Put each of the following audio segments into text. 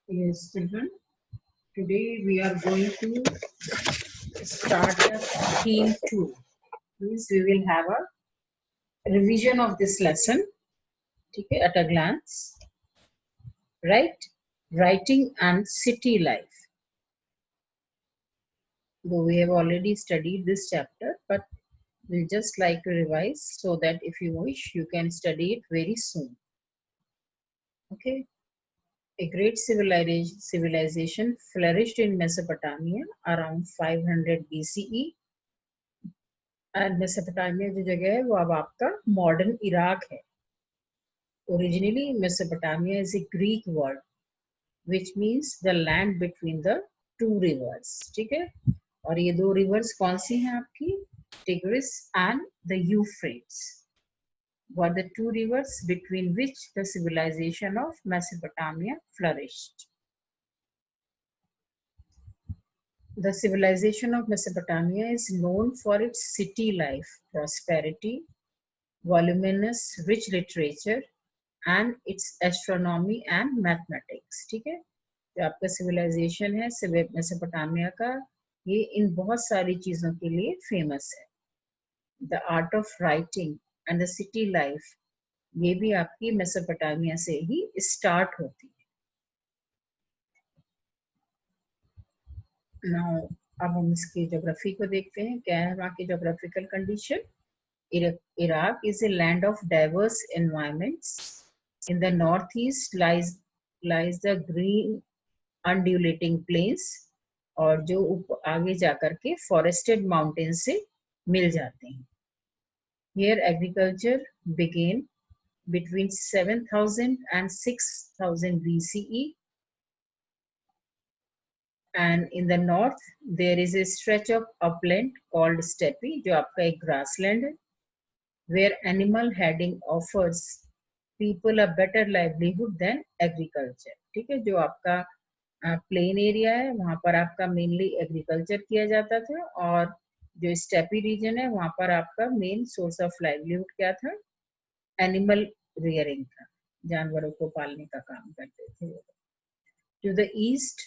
Yes, children. Today we are going to start the theme 2. Means we will have a revision of this lesson. Okay, at a glance, right? Writing and city life. Though we have already studied this chapter, but we'll just like to revise so that if you wish, you can study it very soon. Okay. A great civilization flourished in Mesopotamia around 500 BCE. And Mesopotamia जो जगह है वो अब आपका modern Iraq है. Originally Mesopotamia is a Greek word which means the land between the two reverse. ठीक है, और ये दो रिवर्स कौन सी हैं आपकी? Tigris and the Euphrates were the two rivers between which the civilization of Mesopotamia flourished. The civilization of Mesopotamia is known for its city life, prosperity, voluminous rich literature and its astronomy and mathematics. ठीक है, जो आपका civilization है Mesopotamia का, ये इन बहुत सारी चीजों के लिए फेमस है. The art of writing and the city life, ये भी आपकी मेसोपोटामिया से ही स्टार्ट होती है. Now, अब हम इसकी ज्योग्राफी को देखते हैं. क्या है वहाँ की geographical condition? Iraq is a land of diverse environments. In the northeast lies the green undulating plains, और जो आगे जाकर के forested mountains से मिल जाते हैं. Here agriculture began between 7000 and 6000 BCE, and in the north there is a stretch of upland called steppe, जो आपका एक grassland है, where animal herding offers people a better livelihood than agriculture. ठीक है, जो आपका प्लेन एरिया है वहां पर आपका मेनली एग्रीकल्चर किया जाता था, और जो स्टेपी रीजन है वहां पर आपका मेन सोर्स ऑफ लाइवलीहुड क्या था? एनिमल रियरिंग था, जानवरों को पालने का काम करते थे. To the east,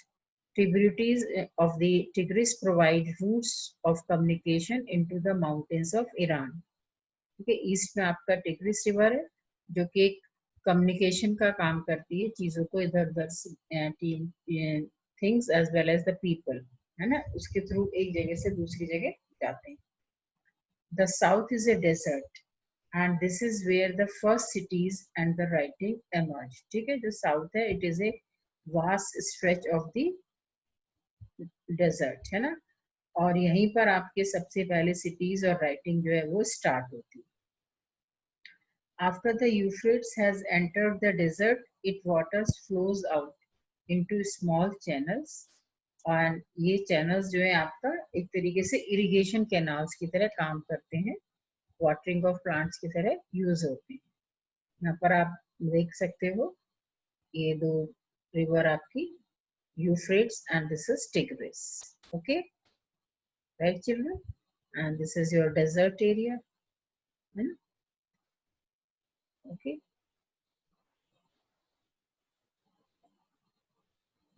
tributaries of the Tigris provide routes of communication into the mountains of Iran. ठीक है, ईस्ट में आपका टिग्रिस रिवर है जो कि एक कम्युनिकेशन का काम करती है, चीजों को इधर उधर things as well as the people, है ना, उसके थ्रू एक जगह से दूसरी जगह जाते हैं. The south is a desert and this is where the first cities and the writing emerge. ठीक है, जो साउथ है it is a vast stretch of the desert, है ना, और यहीं पर आपके सबसे पहले सिटीज और राइटिंग जो है वो स्टार्ट होती है. After the Euphrates has entered the desert, its waters flows out into small channels, और ये चैनल्स जो है आपका एक तरीके से इरिगेशन कैनाल्स की तरह काम करते हैं, वाटरिंग ऑफ प्लांट्स की तरह यूज होते हैं. यहाँ पर आप देख सकते हो ये दो रिवर आपकी Euphrates and this is Tigris. Okay, right children, and this is your desert area. Okay.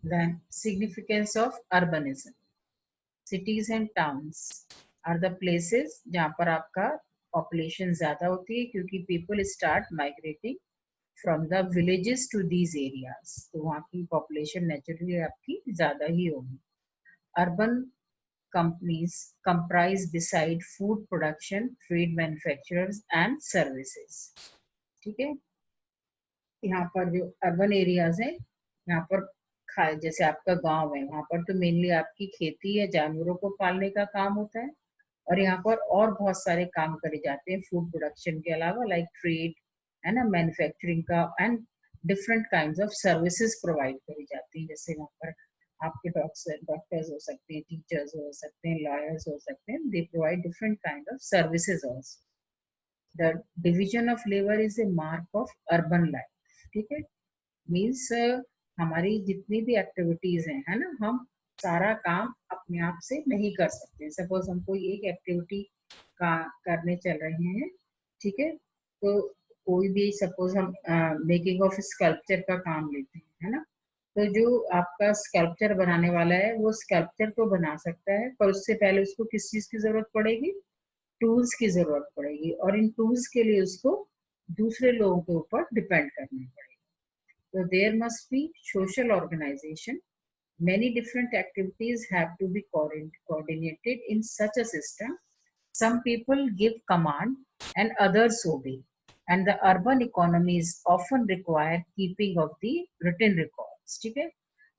Then significance of urbanism. Cities and towns are the places जहाँ पर आपका population ज़्यादा होती है, क्योंकि people start migrating from the villages to these areas. तो वहाँ की population naturally आपकी ज़्यादा ही होगी. Urban companies comprise beside food production, trade, manufacturers and services. ठीक है, यहाँ पर जो अर्बन एरियाज है यहाँ पर जैसे आपका गांव है वहां पर तो मेनली आपकी खेती या जानवरों को पालने का काम होता है, और यहाँ पर और बहुत सारे काम करे जाते हैं फूड प्रोडक्शन के अलावा, लाइक ट्रेड, है ना, मैन्युफैक्चरिंग का, and different kinds of services provide करी जाती हैं. जैसे वहाँ पर आपके डॉक्टर्स हो सकते हैं, टीचर्स हो सकते हैं, लॉयर्स हो सकते हैं, they provide different kind of services also. The division of labour is a mark of urban life. ठीक है, मीन्स हमारी जितनी भी एक्टिविटीज हैं, है ना, हम सारा काम अपने आप से नहीं कर सकते. सपोज हम कोई एक एक्टिविटी का करने चल रहे हैं, ठीक है, तो कोई भी सपोज हम मेकिंग ऑफ स्कल्पचर का काम लेते हैं, है ना, तो जो आपका स्कल्पचर बनाने वाला है वो स्कल्पचर तो बना सकता है, पर उससे पहले उसको किस चीज की जरूरत पड़ेगी? टूल्स की जरूरत पड़ेगी, और इन टूल्स के लिए उसको दूसरे लोगों के ऊपर डिपेंड करना पड़ेगा। तो there must be social organisation. Many different activities have to be coordinated in such a system. Some people give command and others obey. And the urban economies often require keeping of the written records. ठीक है,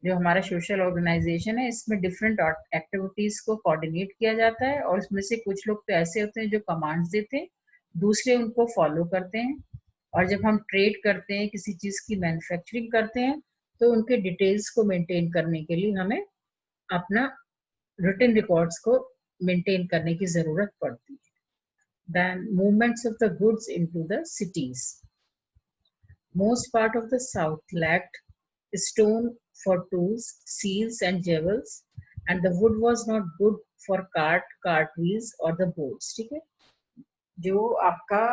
जो हमारा social organisation है इसमें different activities को coordinate किया जाता है, और इसमें से कुछ लोग तो ऐसे होते हैं जो कमांड्स देते हैं, दूसरे उनको फॉलो करते हैं। और जब हम ट्रेड करते हैं, किसी चीज की मैन्युफैक्चरिंग करते हैं, तो उनके डिटेल्स को मेंटेन करने के लिए हमें अपना रिटन रिकॉर्ड्स को मेंटेन करने की जरूरत पड़ती है। Then movements of the goods into the cities. Most part of the south lacked stone for tools, seals and jewels, and the wood was not good for cart wheels or the boats. ठीक है, जो आपका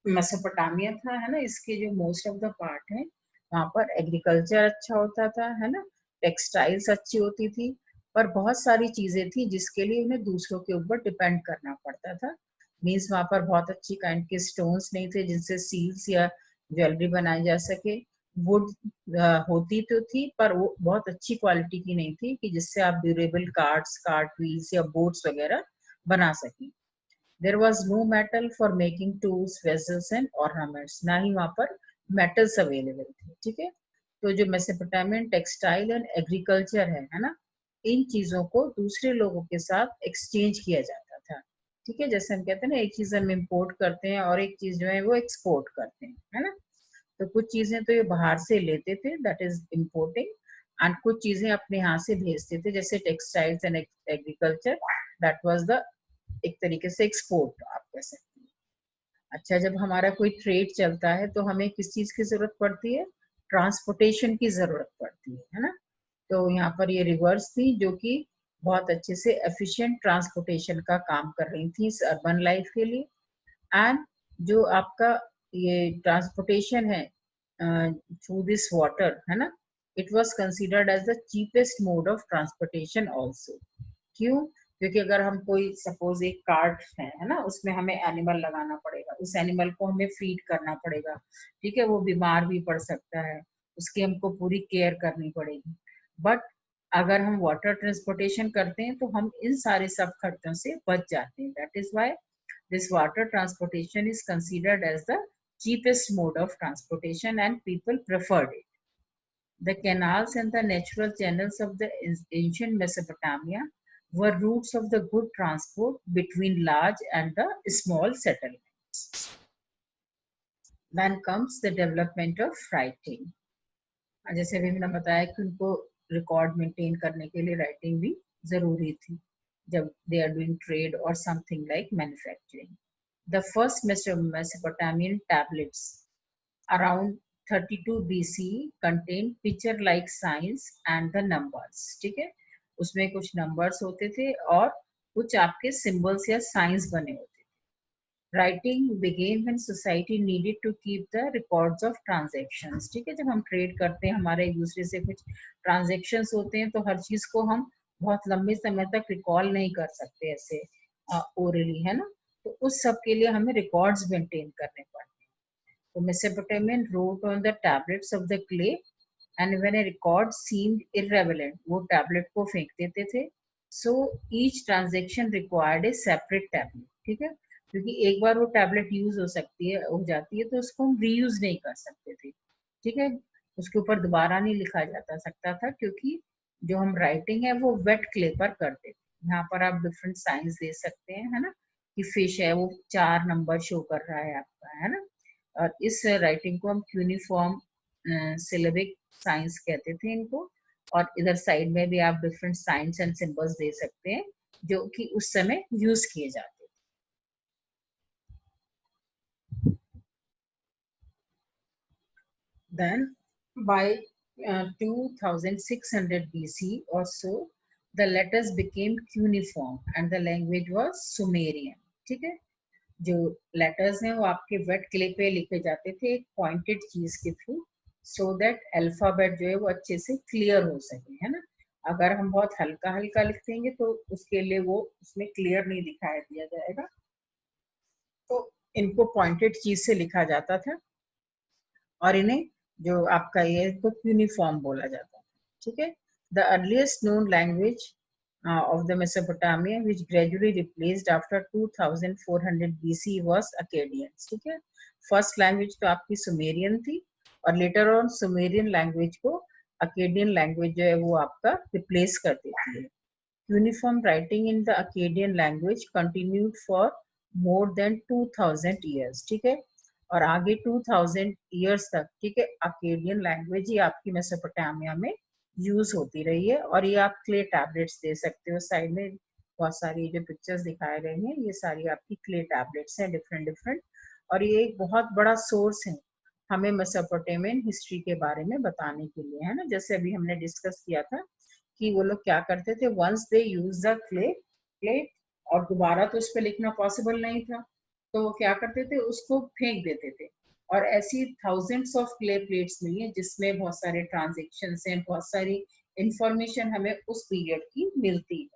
Mesopotamia था, है ना, इसके जो most of the part है वहां पर एग्रीकल्चर अच्छा होता था, है ना, टेक्सटाइल्स अच्छी होती थी, पर बहुत सारी चीजें थी जिसके लिए उन्हें दूसरों के ऊपर डिपेंड करना पड़ता था। मीन्स वहां पर बहुत अच्छी काइंड के स्टोन्स नहीं थे जिनसे सील्स या ज्वेलरी बनाई जा सके। वुड होती तो थी, पर वो बहुत अच्छी क्वालिटी की नहीं थी कि जिससे आप ड्यूरेबल कार्ट व्हील्स या बोट्स वगैरह बना सकें। There was no metal for making tools, vessels and ornaments. ना ही वहां पर मेटल्स अवेलेबल थे। ठीक है, तो जो मेसोपोटामियन टेक्सटाइल एंड एग्रीकल्चर है ना, इन चीजों को दूसरे लोगों के साथ एक्सचेंज किया जाता था। ठीक है, जैसे हम कहते हैं ना, एक चीज हम इम्पोर्ट करते हैं और एक चीज जो है वो एक्सपोर्ट करते हैं, है ना। तो कुछ चीजें तो ये बाहर से लेते थे, दैट इज इम्पोर्टिंग, एंड कुछ चीजें अपने यहाँ से भेजते थे, जैसे textiles and agriculture, that was the एक तरीके से एक्सपोर्ट आप कह सकते हैं। अच्छा, जब हमारा कोई ट्रेड चलता है तो हमें किस चीज की जरूरत पड़ती है? ट्रांसपोर्टेशन की जरूरत पड़ती है ना। तो यहाँ पर ये रिवर्स थी जो कि बहुत अच्छे से एफिशिएंट ट्रांसपोर्टेशन का काम कर रही थी इस अर्बन लाइफ के लिए। एंड जो आपका ये ट्रांसपोर्टेशन है थ्रू दिस वाटर, है ना, it was considered as the cheapest mode of transportation also. क्यों? क्योंकि अगर हम कोई सपोज एक कार्ट है ना, उसमें हमें एनिमल लगाना पड़ेगा, उस एनिमल को हमें फीड करना पड़ेगा, ठीक है, वो बीमार भी पड़ सकता है, उसकी हमको पूरी केयर करनी पड़ेगी। बट अगर हम वाटर ट्रांसपोर्टेशन करते हैं तो हम इन सारे सब खर्चों से बच जाते हैं। That is why this water transportation is considered as the cheapest mode of transportation and people preferred it. The canals and the natural channels of the ancient Mesopotamia were routes of the good transport between large and the small settlements. Then comes the development of writing. जैसे अभी मैंने बताया कि उनको record maintain करने के लिए writing भी जरूरी थी जब they are doing trade or something like manufacturing. The first Mesopotamian tablets around 32 BC contained picture-like signs and the numbers. ठीक है, उसमें कुछ नंबर्स होते थे और कुछ आपके सिंबल्स या साइंस बने होते थे। Writing began when society needed to keep the records of transactions. ठीक है, जब हम ट्रेड करते हैं, हमारे एक दूसरे से कुछ ट्रांजेक्शन्स होते हैं, तो हर चीज को हम बहुत लंबे समय तक रिकॉल नहीं कर सकते ऐसे ओरली, है ना। तो उस सब के लिए हमें रिकॉर्ड्स मेंटेन करने पड़ते हैं। तो Mesopotamian wrote on the tablets of the clay, and when a record seemed irrelevant, वो टैबलेट को फेंक देते थे। So each transaction required a separate tablet. ठीक है, क्योंकि एक बार वो टैबलेट यूज हो जाती है तो उसको हम रीयूज नहीं कर सकते थे। ठीक है, उसके ऊपर दोबारा नहीं लिखा जाता सकता था, क्योंकि जो हम राइटिंग है वो वेट क्ले पर करते थे। यहाँ पर आप डिफरेंट साइंस दे सकते हैं, है ना, कि फिश है वो 4 नंबर शो कर रहा है आपका, है ना। और इस राइटिंग को हम क्यूनिफॉर्म सिलेबिक साइंस कहते थे इनको। और इधर साइड में भी आप डिफरेंट साइंस एंड सिंबल्स दे सकते हैं जो कि उस समय यूज किए जाते थे। Then by 2600 BC or so, the letters became cuneiform and the language was Sumerian. ठीक है, जो लेटर्स हैं वो आपके वेट क्ले पे लिखे जाते थे एक पॉइंटेड चीज के थ्रू। सो दैट अल्फाबेट जो है वो अच्छे से क्लियर हो सके, है ना। अगर हम बहुत हल्का हल्का लिख देंगे तो उसके लिए वो उसमें क्लियर नहीं दिखाई दिया जाएगा, तो इनको पॉइंटेड चीज से लिखा जाता था और इन्हें जो आपका ये तो यूनिफॉर्म बोला जाता है, ठीक है। The earliest known language of the Mesopotamia, which gradually replaced after 2400 BC was Akkadian, ठीक है। फर्स्ट लैंग्वेज तो आपकी सुमेरियन थी और लेटर ऑन सुमेरियन लैंग्वेज को अकेडियन लैंग्वेज जो है वो आपका रिप्लेस कर देती है। Uniform writing in the Akkadian language continued for more than 2000 years, ठीक है। और आगे 2000 ईयर्स तक, ठीक है, अकेडियन लैंग्वेज ही आपकी मेसोपोटामिया में यूज होती रही है। और ये आप क्ले टैबलेट्स दे सकते हो, साइड में बहुत सारी जो पिक्चर्स दिखाए गए हैं ये सारी आपकी क्ले टैबलेट्स हैं डिफरेंट डिफरेंट, और ये एक बहुत बड़ा सोर्स है हमें मेसोपोटामियन हिस्ट्री के बारे में बताने के लिए, है ना। जैसे अभी हमने डिस्कस किया था कि वो लोग क्या करते थे, once they use the clay plate, और दोबारा तो उस पर लिखना पॉसिबल नहीं था, तो वो क्या करते थे, उसको फेंक देते थे। और ऐसी थाउजेंड्स ऑफ क्ले प्लेट्स मिली है जिसमें बहुत सारे ट्रांजेक्शन हैं, बहुत सारी इंफॉर्मेशन हमें उस पीरियड की मिलती है,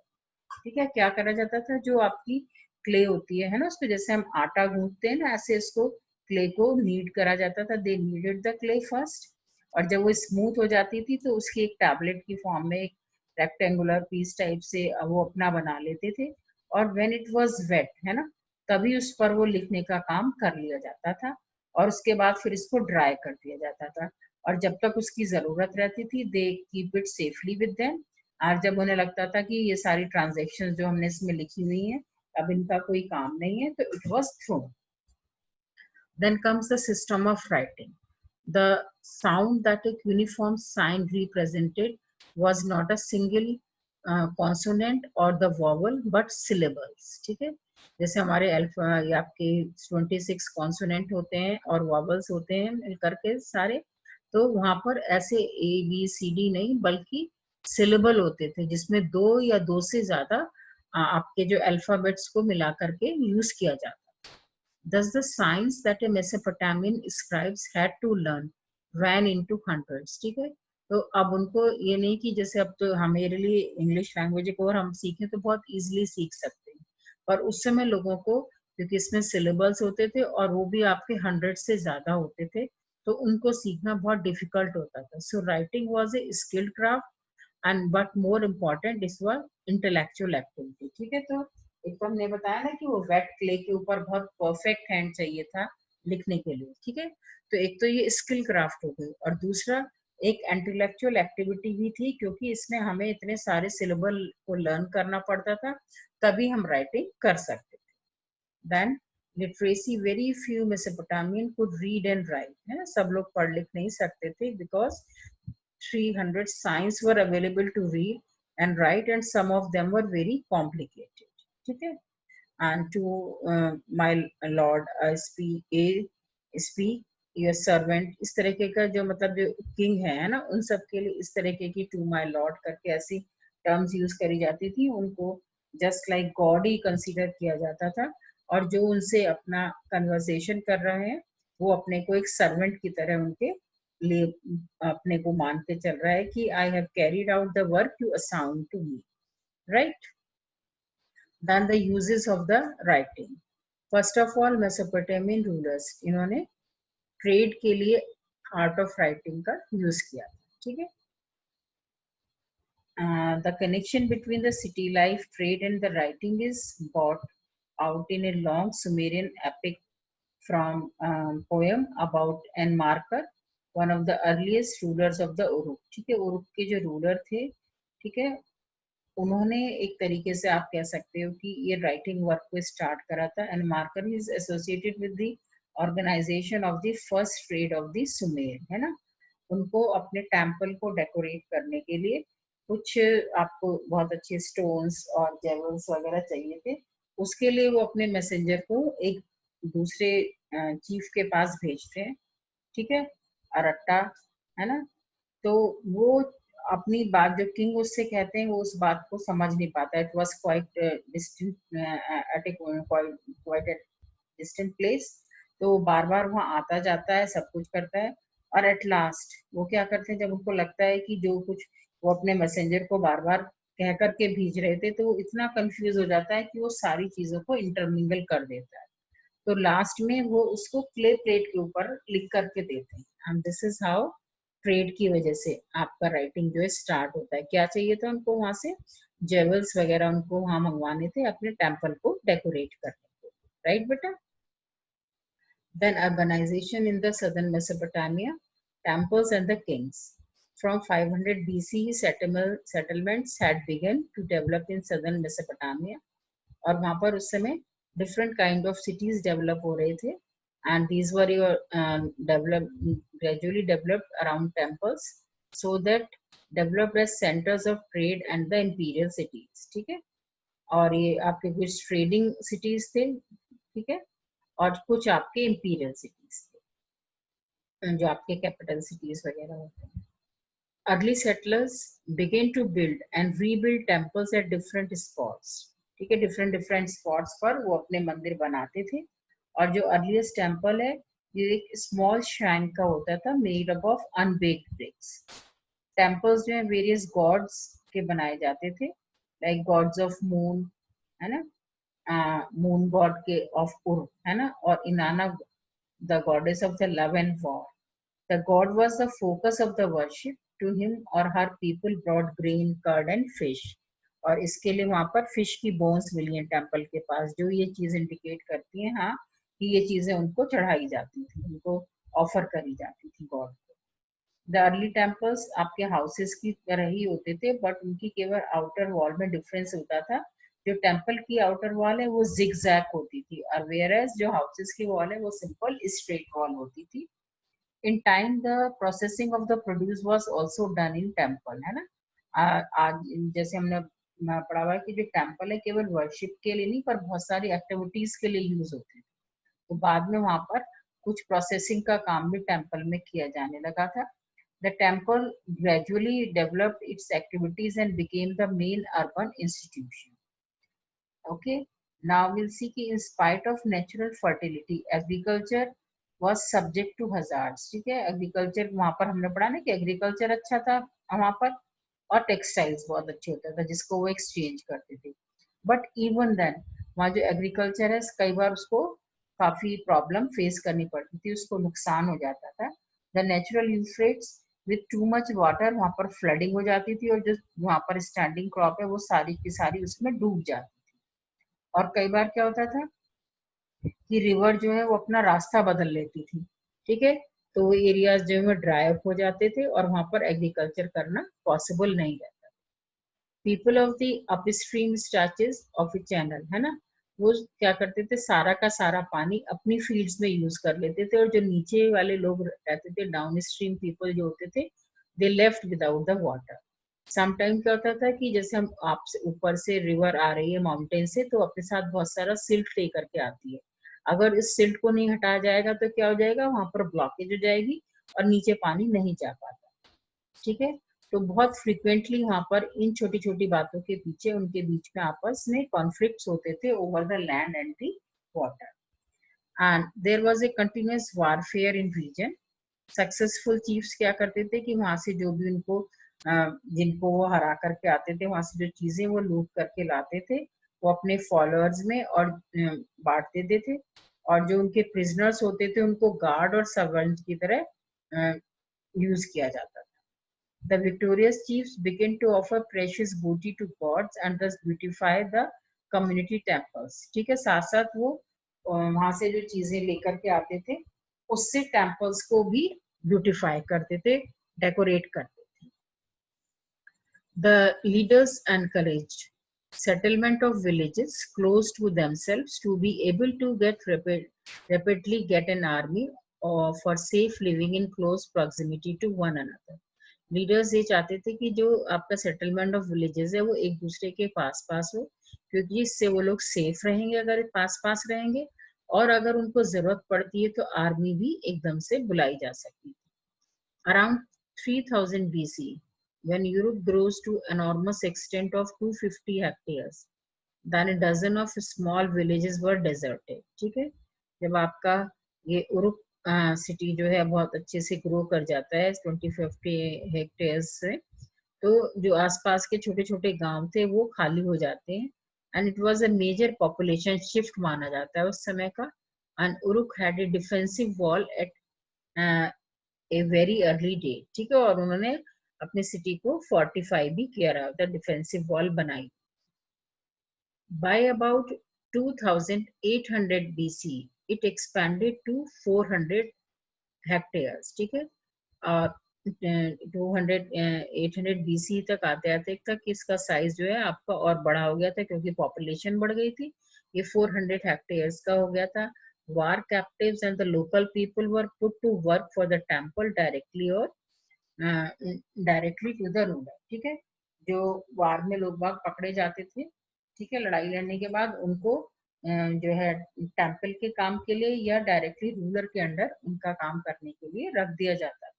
ठीक है। क्या करा जाता था, जो आपकी क्ले होती है ना, उसको जैसे हम आटा गूंथते हैं ना, ऐसे इसको क्ले को नीड करा जाता था। They needed the clay first, और जब वो स्मूथ हो जाती थी तो उसकी एक टैबलेट की फॉर्म में एक रेक्टेंगुलर पीस टाइप से वो अपना बना लेते थे। और व्हेन इट वाज वेट, है ना, तभी उस पर वो लिखने का काम कर लिया जाता था, और उसके बाद फिर इसको ड्राई कर दिया जाता था। और जब तक उसकी जरूरत रहती थी they keep it safely with them, और जब उन्हें लगता था कि ये सारी ट्रांजेक्शन जो हमने इसमें लिखी हुई हैं अब इनका कोई काम नहीं है, तो it was thrown. Then comes the system of writing. The sound that a cuneiform sign represented was not a single consonant or the vowel, but syllables, ठीक है। जैसे हमारे अल्फा या आपके 26 कॉन्सोनेंट होते हैं और वॉवल्स होते हैं मिलकर के सारे, तो वहां पर ऐसे ABCD नहीं बल्कि सिलेबल होते थे जिसमें दो या दो से ज्यादा आपके जो अल्फाबेट्स को मिला करके यूज किया जाता। Thus, the science that a Mesopotamian scribes had to learn ran into hundreds, ठीक है। तो अब उनको ये नहीं कि जैसे अब तो हमारे लिए इंग्लिश लैंग्वेज को और हम सीखें तो बहुत इजीली सीख सकते हैं, पर उस समय लोगों को, क्योंकि इसमें सिलेबल्स होते थे और वो भी आपके 100 से ज्यादा होते थे, तो उनको सीखना बहुत डिफिकल्ट होता था। So writing was a skilled craft and but more important इस वॉज इंटेलेक्चुअल एक्टिविटी, ठीक है। तो एक तो हमने बताया ना कि वो वेट क्ले के ऊपर बहुत परफेक्ट हैंड चाहिए था लिखने के लिए, ठीक है। तो एक तो ये स्किल क्राफ्ट हो गई, और दूसरा एक इंटेलेक्चुअल एक्टिविटी भी थी, क्योंकि इसमें हमें इतने सारे सिलेबल को लर्न करना पड़ता था, तभी हम राइटिंग कर सकते थे। Then literacy, very few Mesopotamian could read and write, है ना, सब लोग पढ़ लिख नहीं सकते थे, because 300 signs were available to read and write, and some of them were very complicated, ठीक है। And to my lord speak your servant, इस तरीके का जो मतलब जो किंग है ना, उन सब के लिए इस तरीके की टू माय लॉर्ड करके ऐसी टर्म्स यूज करी जाती थी। उनको जस्ट लाइक गॉड ही कंसीडर किया जाता था, और जो उनसे अपना कन्वर्सेशन कर रहे हैं वो अपने को एक सर्वेंट की तरह उनके लिए अपने को मानते चल रहा है कि I have carried out the work you assigned to me, right. Then the uses of the writing. First of all, Mesopotamian rulers इन्होंने ट्रेड के लिए आर्ट ऑफ राइटिंग का यूज किया, ठीक है। The connection between the city life, trade, and the writing is brought out in a long Sumerian epic from poem about Enmarkar, one of the earliest rulers of the Uruk, ठीक है। Uruk के जो ruler थे, ठीक है, उन्होंने एक तरीके से आप कह सकते हो कि ये राइटिंग वर्क को स्टार्ट करा था। And marker is associated with the organisation of the first trade of the Sumer, है ना। उनको अपने टेम्पल को डेकोरेट करने के लिए कुछ आपको बहुत अच्छे स्टोन्स और जेवल्स वगैरह चाहिए थे, उसके लिए वो अपने मैसेंजर को एक दूसरे चीफ के पास भेजते हैं, ठीक है, अरट्टा, है ना। तो वो अपनी बात जो किंग उससे कहते हैं वो उस बात को समझ नहीं पाता। It was quite distant at a quite distant place, तो बार बार वहाँ आता जाता है, सब कुछ करता है, और एट लास्ट वो क्या करते हैं, जब उनको लगता है कि जो कुछ वो अपने मैसेंजर को बार बार कह करके भेज रहे थे, तो वो इतना कंफ्यूज हो जाता है कि वो सारी चीजों को इंटरमिंगल कर देता है। तो लास्ट में वो उसको क्ले प्लेट के ऊपर लिख करके देते हैं, and this is how trade की वजह से आपका राइटिंग जो है स्टार्ट होता है। क्या चाहिए था उनको वहां से, जेवल्स वगैरह उनको वहां मंगवाने थे अपने टेम्पल को डेकोरेट करने को, राइट बेटा। Then urbanization in the southern Mesopotamia, temples and the kings. From 500 BCE, settlements had begun to develop in southern Mesopotamia. और वहाँ पर उस समय different kind of cities develop हो रहे थे, and these were your gradually developed around temples, so that developed as centers of trade and the imperial cities. ठीक है, और ये आपके कुछ trading cities थे, ठीक है, और कुछ आपके इंपीरियल सिटीज थे जो आपके कैपिटल सिटीज वगैरह होते हैं। Early settlers began to build and rebuild temples at different spots, ठीक है, डिफरेंट डिफरेंट स्पॉट्स पर वो अपने मंदिर बनाते थे। और जो अर्लीस्ट टेम्पल है ये एक स्मॉल श्राइन का होता था, made up of unbaked bricks. Temples जो है वेरियस गॉड्स के बनाए जाते थे, लाइक गॉड्स ऑफ मून, है ना, मून गॉड के ऑफ उर, है ना, और Inanna the goddess of the love and war. The god was the focus of the worship, to him और her people brought grain curd and fish. और इसके लिए वहां पर फिश की बोन्स मिली हैं टेम्पल के पास, जो ये चीज इंडिकेट करती हैं हाँ कि ये चीजें उनको चढ़ाई जाती थी, उनको ऑफर करी जाती थी गॉड को। द अर्ली टेम्पल्स आपके हाउसेस की तरह ही होते थे, बट उनकी केवल आउटर वॉल में डिफरेंस होता था। जो टेम्पल की आउटर वॉल है वो जिगजैग होती थी, और वेयरएज जो हाउसेस की वॉल है वो सिंपल स्ट्रेट वॉल होती थी। In time the processing of the produce was also done in temple, है ना। आज जैसे हमने पढ़ा हुआ है कि जो टेम्पल है केवल वर्शिप के लिए नहीं पर बहुत सारी एक्टिविटीज के लिए यूज होते हैं। तो बाद में वहां पर कुछ प्रोसेसिंग का काम भी टेम्पल में किया जाने लगा था। The temple gradually developed its activities and became the main urban institution. Okay, now we'll see कि in spite of natural fertility, agriculture was subject to hazards. ठीक है, एग्रीकल्चर वहां पर हमने पढ़ा ना कि एग्रीकल्चर अच्छा था वहां पर, और टेक्सटाइल्स बहुत अच्छे होता था जिसको वो एक्सचेंज करते थे। बट इवन देन वहाँ जो एग्रीकल्चर है कई बार उसको काफी प्रॉब्लम फेस करनी पड़ती थी, उसको नुकसान हो जाता था। The natural Euphrates with too much water, वहां पर फ्लडिंग हो जाती थी और जो वहां पर स्टैंडिंग क्रॉप है वो सारी की सारी उसमें डूब जाती थी। और कई बार क्या होता था कि रिवर जो है वो अपना रास्ता बदल लेती थी, ठीक है, तो वो एरियाज जो है ड्राई अप हो जाते थे और वहां पर एग्रीकल्चर करना पॉसिबल नहीं रहता। People of the upstream stretches of A channel, है ना, वो क्या करते थे सारा का सारा पानी अपनी फील्ड्स में यूज कर लेते थे, और जो नीचे वाले लोग रहते थे डाउन स्ट्रीम पीपल जो होते थे, they left without the water. Sometime क्या होता था कि जैसे हम आपसे ऊपर से रिवर आ रही है माउंटेन से, तो अपने साथ बहुत सारा सिल्ट लेकर के आती है। अगर इस सिल्ट को नहीं हटाया जाएगा तो क्या हो जाएगा, वहां पर ब्लॉकेज हो जाएगी और नीचे पानी नहीं जा पाता, ठीक है। तो बहुत फ्रिक्वेंटली वहां पर इन छोटी छोटी बातों के पीछे उनके बीच में आपस में कॉन्फ्लिक्ट्स होते थे over the land and the water, and there was a continuous warfare in region. Successful chiefs क्या करते थे कि वहां से जो भी उनको जिनको वो हरा करके आते थे वहां से जो चीजें वो लूट करके लाते थे वो अपने फॉलोअर्स में और बांट देते थे, और जो उनके प्रिजनर्स होते थे उनको गार्ड और सर्वेंट की तरह यूज किया जाता था। The victorious chiefs began to offer precious booty to gods and thus beautify the community temples. ठीक है, साथ साथ वो वहां से जो चीजें लेकर के आते थे उससे टेम्पल्स को भी ब्यूटिफाई करते थे, डेकोरेट करते थे। The leaders encouraged settlement of villages close to themselves to be able to rapidly get an army or for safe living in close proximity to one another. Leaders ये चाहते थे कि जो आपका सेटलमेंट ऑफ विलेजेस है वो एक दूसरे के पास पास हो, क्योंकि इससे वो लोग सेफ रहेंगे अगर पास पास रहेंगे, और अगर उनको जरूरत पड़ती है तो आर्मी भी एकदम से बुलाई जा सकती है। Around 3000 BC, when Europe grows to enormous extent of 250 hectares, then a dozen of small villages were deserted. ठीक है, जब आपका ये यूरोप सिटी जो है बहुत अच्छे से ग्रो कर जाता है 20-50 हेक्टेयर्स से। तो जो आसपास के छोटे छोटे गांव थे वो खाली हो जाते हैं, and it was a major population shift माना जाता है उस समय का। And Uruk had a defensive wall at a very early day, ठीक है, और उन्होंने अपनी सिटी को फोर्टिफाई भी किया रहा था, डिफेंसिव वॉल बनाई। By about 2800 BC, it expanded to 400 hectares, ठीक है। और 800 BC तक आते आते तक इसका साइज जो है आपका और बड़ा हो गया था, क्योंकि पॉपुलेशन बढ़ गई थी। ये 400 हेक्टेयर्स का हो गया था। War captives and the local people were put to work for the temple directly or directly to the ruler, ठीक है। जो वार में लोग बाग पकड़े जाते थे, ठीक है, लड़ाई लड़ने के बाद उनको जो है टेम्पल के काम के लिए या डायरेक्टली रूलर के अंडर उनका काम करने के लिए रख दिया जाता था।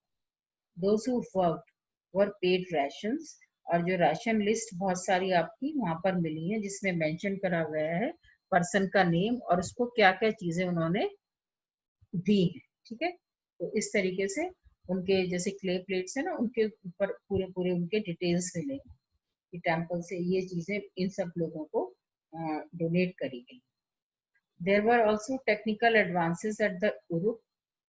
Those who worked were paid rations, और जो राशन लिस्ट बहुत सारी आपकी वहां पर मिली है, जिसमें मेंशन करा गया है पर्सन का नेम और उसको क्या क्या चीजें उन्होंने दी है, ठीक है। तो इस तरीके से उनके जैसे क्ले प्लेट्स है ना, उनके ऊपर पूरे पूरे उनके डिटेल्स मिलेंगे कि टेम्पल से ये चीजें इन सब लोगों को डोनेट करी गई। There were also technical advances at the Uruk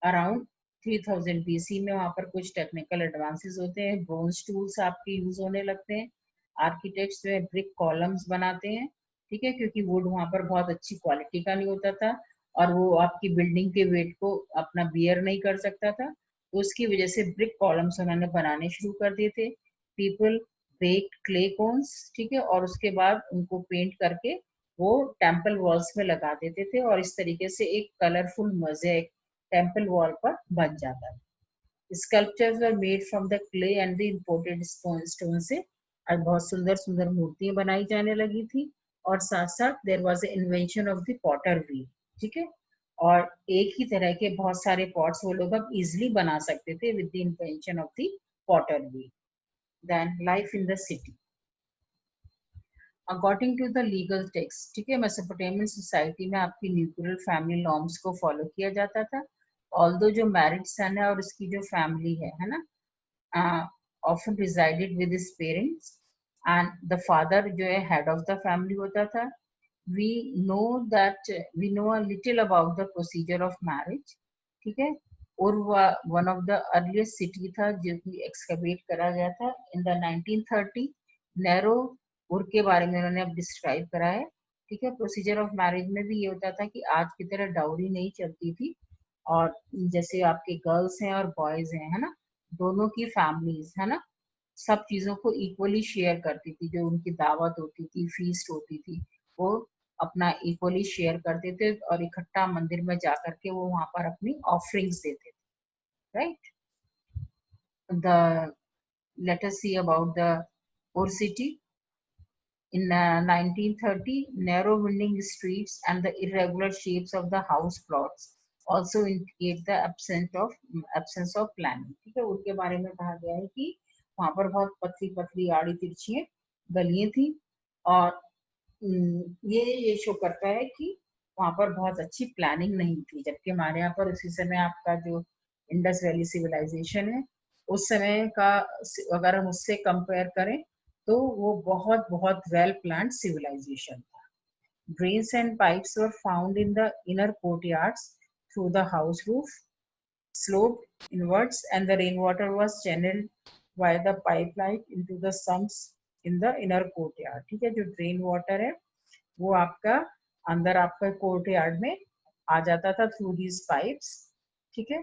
around 3000 BC में। वहां पर कुछ टेक्निकल एडवांसेस होते हैं, ब्रोंज टूल्स आपके यूज होने लगते हैं। आर्किटेक्ट्स जो है ब्रिक कॉलम्स बनाते हैं, ठीक है, क्योंकि वुड वहां पर बहुत अच्छी क्वालिटी का नहीं होता था और वो आपकी बिल्डिंग के वेट को अपना बियर नहीं कर सकता था, तो उसकी वजह से ब्रिक कॉलम्स उन्होंने बनाने शुरू कर दिए थे। पीपल बेक्ड क्ले कोन्स, ठीक है, और उसके बाद उनको पेंट करके वो टेम्पल वॉल्स में लगा देते थे, और इस तरीके से एक कलरफुल मोज़ेक टेम्पल वॉल पर बन जाता था। Sculptures were made from the clay and the imported stone से, और बहुत सुंदर सुंदर मूर्तियां बनाई जाने लगी थी। और साथ साथ there was a invention of the potter wheel, ठीक है, और एक ही तरह के बहुत सारे पॉट्स वो लोग अब इजिली बना सकते थे with the invention of the potter wheel. Then life in the city according to the legal text, ठीक है, मेसोपोटामियन सोसाइटी में आपकी न्यूक्लियर फैमिली नॉर्म्स को फॉलो किया जाता था। ऑल्दो जो मैरिड सन है और उसकी जो फैमिली है ना, often resided with his parents, and the father जो है head of the family होता था। we know that we know a little about the procedure of marriage, ठीक है। और one of the earliest city था जो कि एक्सकवेट करा गया था इन द 1930। नैरो उर के बारे में उन्होंने अब डिस्क्राइब करा है, ठीक है। प्रोसीजर ऑफ मैरिज में भी ये होता था कि आज की तरह डाउरी नहीं चलती थी, और जैसे आपके गर्ल्स हैं और बॉयज हैं, है ना, दोनों की फैमिलीज, है ना, सब चीजों को इक्वली शेयर करती थी। जो उनकी दावत होती थी, फीस्ट होती थी, वो अपना इक्वली शेयर करते थे और इकट्ठा मंदिर में जाकर के वो वहां पर अपनी ऑफरिंग्स देते थे, right. The let us see about the और city in 1930, narrow winding streets and the irregular shapes of the house plots also indicate the absence of planning, ठीक है। उनके बारे में कहा गया है कि वहां पर बहुत पतली पतली आड़ी तिरछी गलियां थी, और ये शो करता है कि वहां पर बहुत अच्छी प्लानिंग नहीं थी। जबकि हमारे यहाँ पर उसी समय आपका जो इंडस वैली सिविलाइजेशन है, उस समय का अगर हम उससे कंपेयर करें तो वो बहुत बहुत वेल प्लान्ड सिविलाइजेशन था। Drains and pipes were found in the inner courtyards through the house roof, sloped inwards, and the rainwater was channeled via the pipeline into the sumps in the inner courtyard, ठीक है। जो drain water है वो आपका अंदर आपका court yard में आ जाता था थ्रू दीज पाइप्स, ठीक है।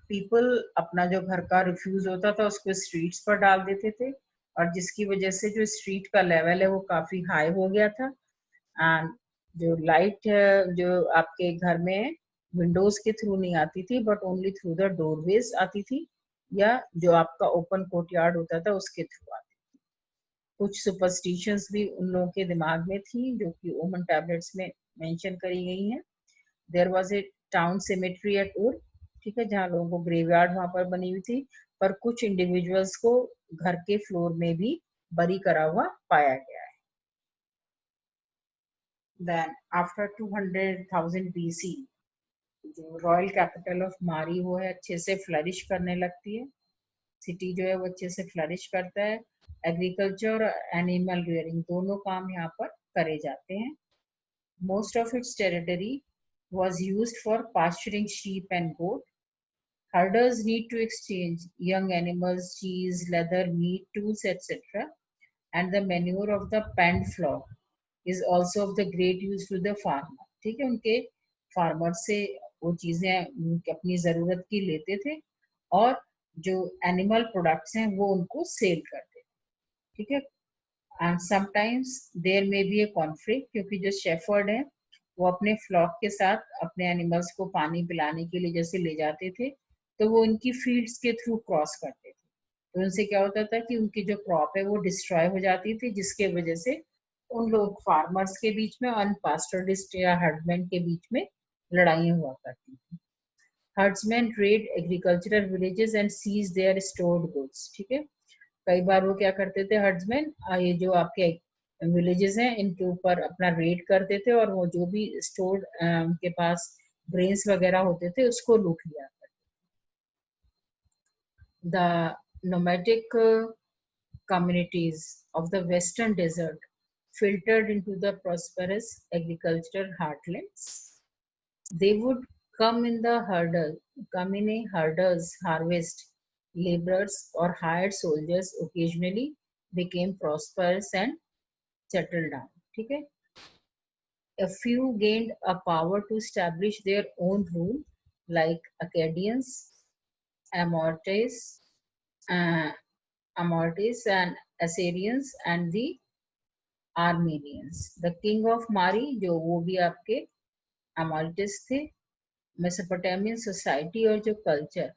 पीपल अपना जो घर का रिफ्यूज होता था उसको स्ट्रीट्स पर डाल देते थे, और जिसकी वजह से जो स्ट्रीट का लेवल है वो काफी हाई हो गया था। एंड जो लाइट जो आपके घर में विंडोज के थ्रू नहीं आती थी, but only through the doorways आती थी, या जो आपका ओपन कोर्टयार्ड होता था उसके थ्रू आती थी। कुछ सुपरस्टिशंस भी उन लोगों के दिमाग में थी जो कि ओमन टैबलेट्स में मेंशन करी गई हैं। There was a town cemetery at Ur, ठीक है, जहाँ लोगों को ग्रेवयार्ड वहां पर बनी हुई थी, पर कुछ इंडिविजुअल्स को घर के फ्लोर में भी बरी करा हुआ पाया गया है। Then after 200,000 BC, जो रॉयल कैपिटल ऑफ मारी वो है अच्छे से फ्लरिश करने लगती है, सिटी जो है वो अच्छे से फ्लरिश करता है। एग्रीकल्चर और एनिमल रियरिंग दोनों काम यहाँ पर करे जाते हैं। Most of its territory was used for pasturing sheep and goat. Herders need to exchange young animals, cheese, leather, meat, tools, etc. And the manure of the penned flock is also of the great use to the farmer. ठीक है, उनके farmer से वो चीजें अपनी जरूरत की लेते थे और जो एनिमल प्रोडक्ट्स हैं वो उनको सेल करते थे। ठीक है, and sometimes there may be a conflict, क्योंकि जो शेफर्ड है वो अपने फ्लॉक के साथ अपने एनिमल्स को पानी पिलाने के लिए जैसे ले जाते थे तो वो उनकी फील्ड्स के थ्रू क्रॉस करते थे, तो उनसे क्या होता था कि उनकी जो क्रॉप है वो डिस्ट्रॉय हो जाती थी, जिसके वजह से उन लोग फार्मर्स के बीच में और पास्टोरलिस्ट या हर्डमैन के बीच में लड़ाइयाँ हुआ करती थी। Herdsman trade agricultural villages and seize their stored goods. ठीक है, कई बार वो क्या करते थे हर्ड्समैन, ये जो आपके विलेजेस हैं इनके ऊपर अपना रेड करते थे और वो जो भी स्टोर्ड उनके पास ग्रेन्स वगैरह होते थे उसको लूट लिया करते। The nomadic communities of the western desert filtered into the prosperous agricultural heartlands. They would come in a herders harvest. Laborers or hired soldiers occasionally became prosperous and settled down. ठीक है, a few gained a power to establish their own rule, like Acadians, Amortes, and Assyrians, and the Armenians. The king of Mari, जो वो भी आपके Amortes थे, Mesopotamian society और जो culture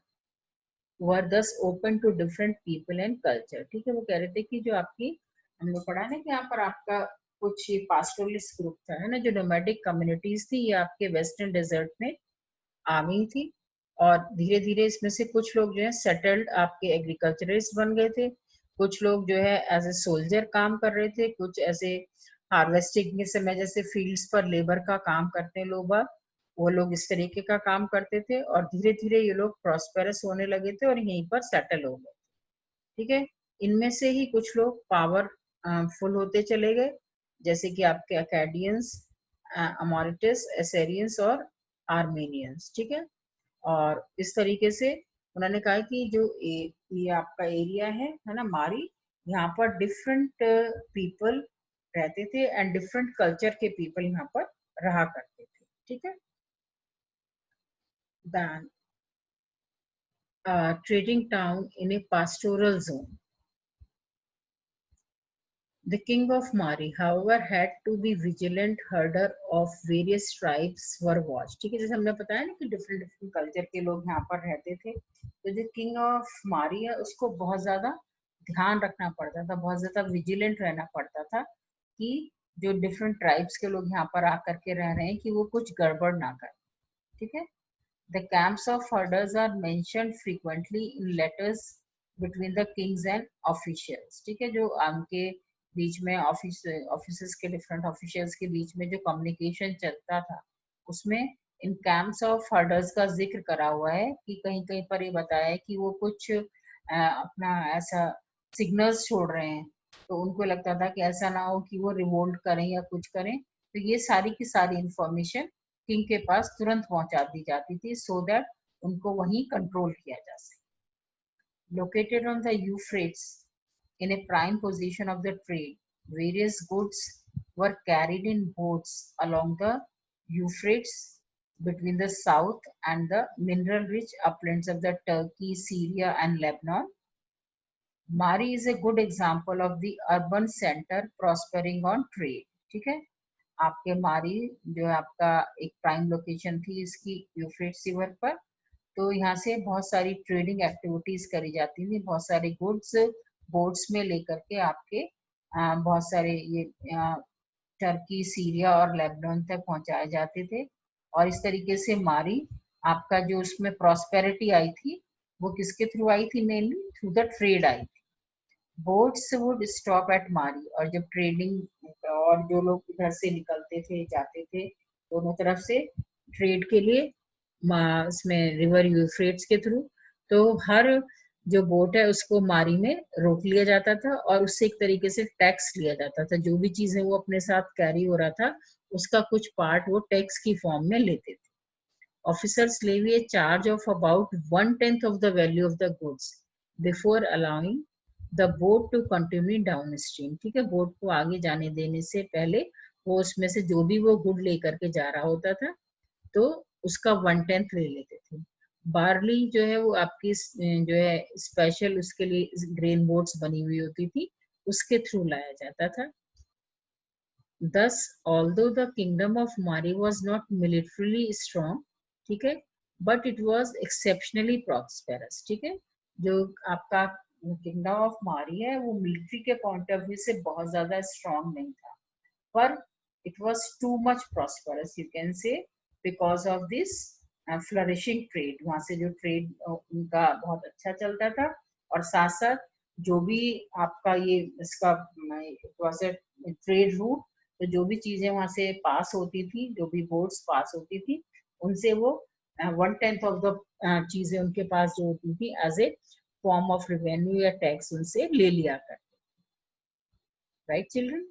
were thus open to different people and culture. ठीक है, वो कह रहे थे कि जो आपकी हमने पढ़ा ना कि यहाँ पर आपका कुछ पास्टोरलिस्ट ग्रुप था, है ना, जो नोमैडिक कम्युनिटीज थी, ये आपके वेस्टर्न डेजर्ट में आ गई थी और धीरे धीरे इसमें से कुछ लोग जो है सेटल्ड आपके एग्रीकल्चरिस्ट बन गए थे, कुछ लोग जो है एज ए सोल्जर काम कर रहे थे, कुछ ऐसे हार्वेस्टिंग के समय जैसे फील्ड्स पर लेबर का काम करते हैं लोग, वो लोग इस तरीके का काम करते थे और धीरे धीरे ये लोग प्रॉस्पेरस होने लगे थे और यहीं पर सेटल हो गए। ठीक है, इनमें से ही कुछ लोग पावर फुल होते चले गए, जैसे कि आपके अकेडियंस, अमोरिटस, एसेरियंस और आर्मेनियंस। ठीक है, और इस तरीके से उन्होंने कहा कि जो ये आपका एरिया है ना मारी, यहाँ पर डिफरेंट पीपल रहते थे एंड डिफरेंट कल्चर के पीपल यहाँ पर रहा करते थे। ठीक है, then trading town in a pastoral zone. The king of Mari, however, had to be vigilant herder of various tribes were watched. ठीक है, जैसे हमने बताया ना कि डिफरेंट डिफरेंट कल्चर के लोग यहाँ पर रहते थे, तो जो किंग ऑफ मारी है उसको बहुत ज्यादा ध्यान रखना पड़ता था, बहुत ज्यादा विजिलेंट रहना पड़ता था कि जो डिफरेंट ट्राइब्स के लोग यहाँ पर आकर के रह रहे हैं कि वो कुछ गड़बड़ ना करें। ठीक है, the camps of herders are mentioned frequently in letters between the kings and officials. ठीक है, जो उनके बीच में ऑफिसर्स के डिफरेंट ऑफिशियल्स के बीच में जो कम्युनिकेशन चलता था उसमें इन कैंप्स ऑफ हर्डर्स का जिक्र करा हुआ है कि कहीं कहीं पर ये बताया है कि वो कुछ अपना ऐसा सिग्नल्स छोड़ रहे हैं, तो उनको लगता था कि ऐसा ना हो कि वो रिवोल्ट करें या कुछ करें, तो ये सारी की सारी इंफॉर्मेशन किंग के पास तुरंत पहुंचा दी जाती थी सो दैट उनको वहीं कंट्रोल किया जा सके। Located on the Euphrates in a prime position of the trade, various goods were carried in boats along the Euphrates between the south and the mineral-rich uplands of the Turkey, Syria, and Lebanon. Mari is a good example of the urban center prospering on trade. ठीक है, आपके मारी जो है आपका एक prime location थी इसकी यूफ्रेट्स रिवर पर, तो यहाँ से बहुत सारी ट्रेडिंग एक्टिविटीज करी जाती थी, बहुत सारे गुड्स बोट्स में लेकर के आपके बहुत सारे ये टर्की, सीरिया और लेबनान तक पहुंचाए जाते थे। और इस तरीके से मारी आपका जो उसमें प्रॉस्पेरिटी आई थी वो किसके थ्रू आई थी, मेनली थ्रू द ट्रेड आई थी। बोट्स वुड स्टॉप एट मारी, और जब ट्रेडिंग और जो लोग इधर से निकलते थे जाते थे दोनों तरफ से ट्रेड के लिए, इसमें रिवर यूफ्रेट्स के थ्रू, तो हर जो बोट है उसको मारी में रोक लिया जाता था और उससे एक तरीके से टैक्स लिया जाता था। जो भी चीजें वो अपने साथ कैरी हो रहा था उसका कुछ पार्ट वो टैक्स की फॉर्म में लेते थे। Officers levy a charge of about 1/10 of the value of the goods before allowing the boat to continue downstream। ठीक है, बोट को आगे जाने देने से पहले वो उसमें से जो भी वो गुड लेकर के जा रहा होता था तो उसका 1/10 ले लेते थे। बार्ली जो है वो आपकी जो है स्पेशल उसके लिए ग्रेन बोट्स बनी हुई होती थी, उसके थ्रू लाया जाता था। Thus, although the kingdom of Mari was not militarily strong, ठीक है, but it was exceptionally prosperous। ठीक है, जो आपका किंगडम ऑफ मारी है वो मिलिट्री के पॉइंट ऑफ व्यू से बहुत ज्यादा स्ट्रांग नहीं था, पर it was too much prosperous, you can say, because of this flourishing trade। वहां से जो ट्रेड उनका बहुत अच्छा चलता था और साथ साथ जो भी आपका ये इसका ट्रेड रूट, तो जो भी चीजें वहां से पास होती थी, जो भी बोट्स पास होती थी, उनसे वो 1/10 ऑफ द चीजें उनके पास जो होती थी as a form of revenue या टैक्स उनसे ले लिया करते। Right children?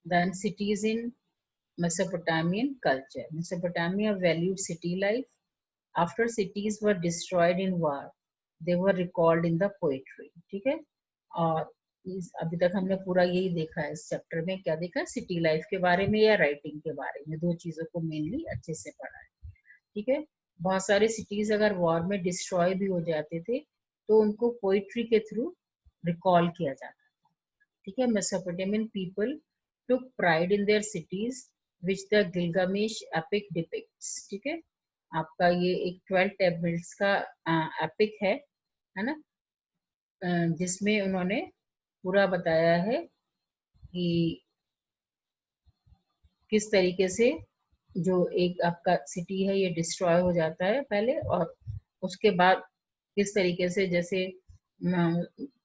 Then cities in Mesopotamian culture. Mesopotamia valued city life. After cities were destroyed in war, they were recalled in the poetry। ठीक है, और अभी तक हमने पूरा यही देखा है इस चैप्टर में। क्या देखा? सिटी लाइफ के बारे में या राइटिंग के बारे में, दो चीजों को मेनली अच्छे से पढ़ा है। ठीक है, बहुत सारे सिटीज अगर वॉर में डिस्ट्रॉय भी हो जाते थे तो उनको पोइट्री के थ्रू रिकॉल किया जाता था। ठीक है, Mesopotamian people took pride in their cities which the Gilgamesh epic depicts। ठीक है, आपका ये एक 12 tablets का एपिक है ना, जिसमें उन्होंने पूरा बताया है कि किस तरीके से जो एक आपका सिटी है ये डिस्ट्रॉय हो जाता है पहले, और उसके बाद किस तरीके से, जैसे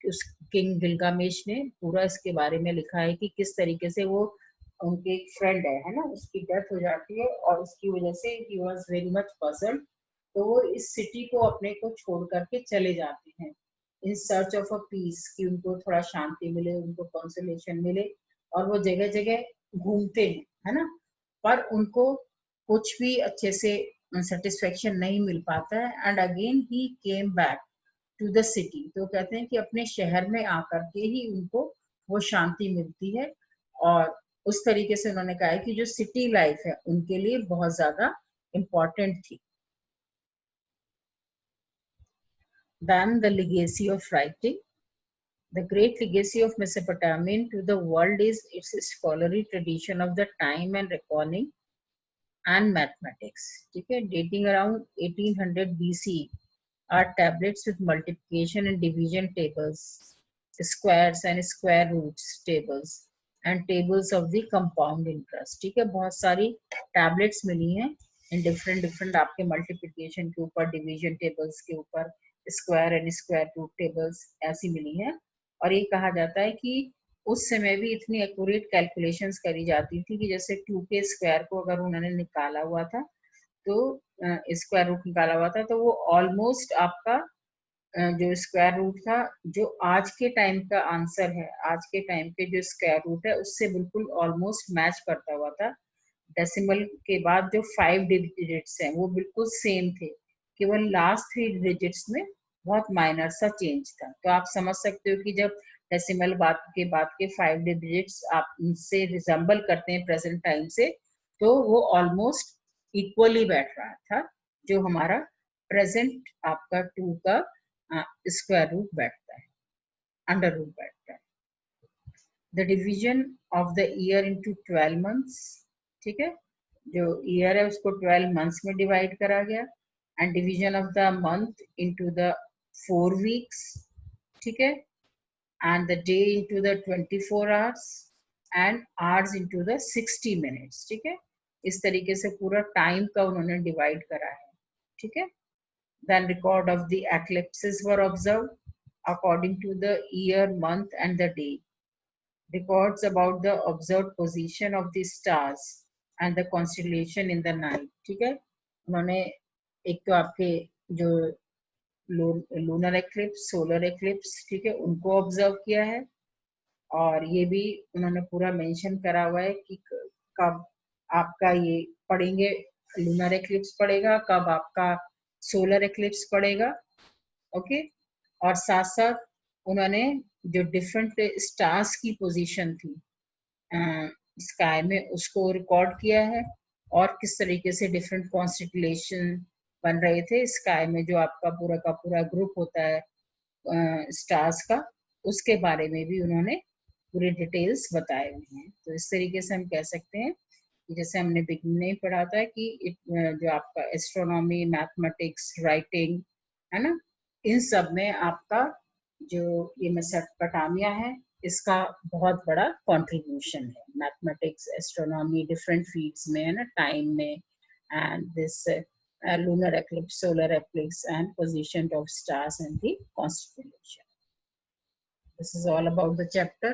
उस किंग गिलगामेश ने पूरा इसके बारे में लिखा है कि किस तरीके से वो उनके एक फ्रेंड है ना, उसकी डेथ हो जाती है और उसकी वजह से he was very much puzzled, तो वो इस सिटी को अपने को छोड़ करके चले जाते हैं in search of a peace, कि उनको थोड़ा शांति मिले, उनको कंसोलेशन मिले, और वो जगह जगह घूमते हैं, है ना, पर उनको कुछ भी अच्छे से सेटिस्फेक्शन नहीं मिल पाता है। And again he came back to the city, तो कहते हैं कि अपने शहर में आकर के ही उनको वो शांति मिलती है, और उस तरीके से उन्होंने कहा है कि जो सिटी लाइफ है उनके लिए बहुत ज्यादा इम्पोर्टेंट थी। Then the legacy of writing. The great legacy of Mesopotamian to the world is its scholarly tradition of the time and reckoning and mathematics। ठीक है, dating around 1800 BC are tablets with multiplication and division tables, squares and square roots tables, and tables of the compound interest। ठीक है, बहुत सारी tablets मिली हैं in different आपके multiplication के ऊपर, डिवीजन टेबल्स के ऊपर, square and square root tables ऐसी मिली हैं। और ये कहा जाता है कि उस समय भी इतनी एक्यूरेट कैलकुलेशंस करी जाती थी कि जैसे 2 के स्क्वायर को अगर उन्होंने निकाला हुआ था, तो स्क्वायर रूट निकाला हुआ था, तो वो ऑलमोस्ट आपका जो स्क्वायर रूट था, जो आज के टाइम का आंसर है, आज के टाइम पे जो स्क्वायर रूट है उससे बिल्कुल ऑलमोस्ट मैच करता हुआ था। डेसिमल के बाद जो 5 डिजिट्स हैं वो बिल्कुल सेम थे, केवल लास्ट 3 डिजिट्स में बहुत माइनर सा चेंज था। तो आप समझ सकते हो कि जब डेसिमल बाद के 5 डिजिट्स आप इनसे रिजेंबल करते हैं प्रेजेंट टाइम से, तो वो ऑलमोस्ट इक्वली बैठ रहा था जो हमारा प्रेजेंट आपका 2 का स्क्वायर रूट बैठता है, अंडर रूट बैठता है। The division of the year into 12 months. ठीक है, जो ईयर है उसको 12 मंथ्स में डिवाइड करा गया, and division of the month into the 4 weeks. ठीक है, and the day into the 24 hours and hours into the 60 minutes. ठीक है, इस तरीके से पूरा टाइम का उन्होंने डिवाइड करा है। ठीक है, then record of the eclipses were observed according to the year, month and the day. Records about the observed position of the stars and the constellation in the night. ठीक है, उन्होंने एक तो आपके जो लूनर एक्लिप्स, सोलर एक्लिप्स, ठीक है, उनको ऑब्जर्व किया है, और ये भी उन्होंने पूरा मेंशन करा हुआ है कि कब आपका ये पड़ेंगे, लूनर एक्लिप्स पड़ेगा, कब आपका सोलर एक्लिप्स पड़ेगा। ओके, और साथ साथ उन्होंने जो डिफरेंट स्टार्स की पोजीशन थी स्काई में उसको रिकॉर्ड किया है, और किस तरीके से डिफरेंट कॉन्स्टिलेशन बन रहे थे स्काई में, जो आपका पूरा का पूरा ग्रुप होता है स्टार्स का, उसके बारे में भी उन्होंने पूरे डिटेल्स बताए हुए हैं। तो इस तरीके से हम कह सकते हैं कि जैसे हमने बिगिनिंग में पढ़ा था कि जो आपका एस्ट्रोनॉमी, मैथमेटिक्स, राइटिंग है ना, इन सब में आपका जो ये मेसोपोटामिया है, इसका बहुत बड़ा कंट्रीब्यूशन है। मैथमेटिक्स, एस्ट्रोनॉमी, डिफरेंट फील्ड्स में है ना, टाइम में, and this lunar eclipse, solar eclipse, and position of stars in the constellation. This is all about the chapter.